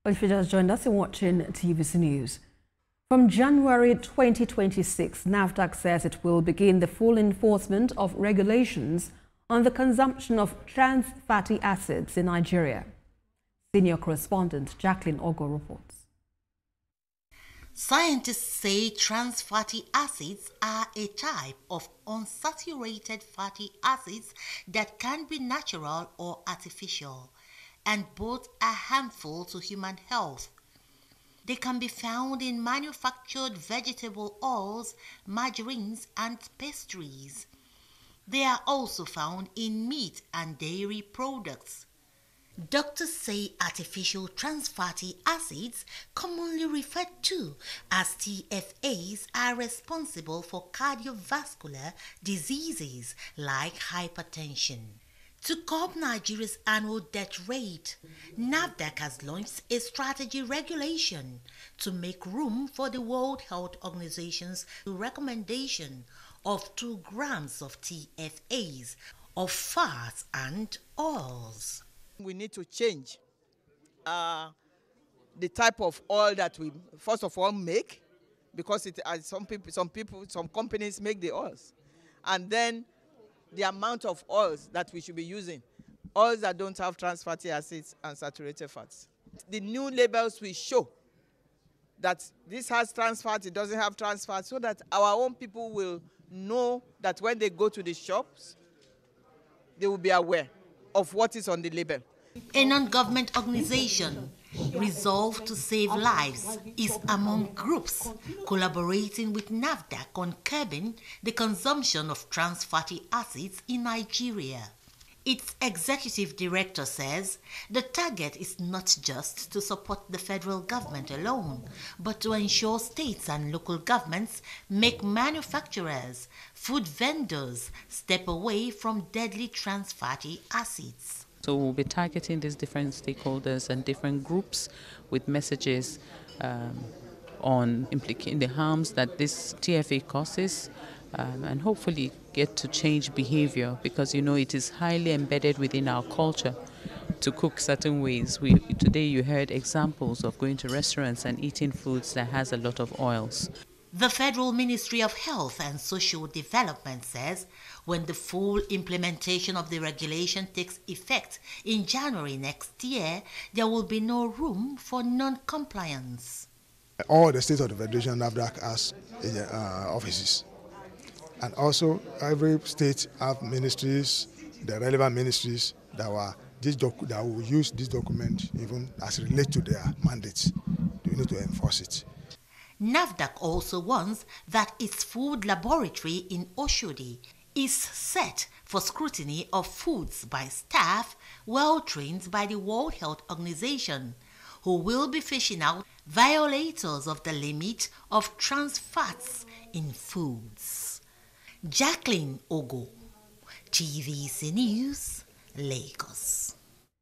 Well, if you just joined us, you're watching TVC News. From January 2026, NAFDAC says it will begin the full enforcement of regulations on the consumption of trans fatty acids in Nigeria. Senior correspondent Jacqueline Ogo reports. Scientists say trans fatty acids are a type of unsaturated fatty acids that can be natural or artificial, and both are harmful to human health. They can be found in manufactured vegetable oils, margarines, and pastries. They are also found in meat and dairy products. Doctors say artificial trans fatty acids, commonly referred to as TFAs, are responsible for cardiovascular diseases like hypertension. To curb Nigeria's annual death rate, NAFDAC has launched a strategy regulation to make room for the World Health Organization's recommendation of 2 grams of TFAs of fats and oils. We need to change the type of oil that we first of all make, because some companies make the oils, and then the amount of oils that we should be using, oils that don't have trans fatty acids and saturated fats. The new labels will show that this has trans fat, it doesn't have trans fat, so that our own people will know that when they go to the shops, they will be aware of what is on the label. A non-government organization, Resolve to Save Lives, is among groups collaborating with NAFDAC on curbing the consumption of trans fatty acids in Nigeria. Its executive director says the target is not just to support the federal government alone, but to ensure states and local governments make manufacturers, food vendors step away from deadly trans fatty acids. So we'll be targeting these different stakeholders and different groups with messages on implicating the harms that this TFA causes, and hopefully get to change behavior, because it is highly embedded within our culture to cook certain ways. Today you heard examples of going to restaurants and eating foods that has a lot of oils. The Federal Ministry of Health and Social Development says when the full implementation of the regulation takes effect in January next year, there will be no room for non-compliance. All the states of the Federation NAFDAC has offices. And also every state have ministries, the relevant ministries that will use this document even as relate to their mandates. We need to enforce it. NAFDAC also warns that its food laboratory in Oshodi is set for scrutiny of foods by staff well trained by the World Health Organization, who will be fishing out violators of the limit of trans fats in foods. Jacqueline Ogo, TVC News, Lagos.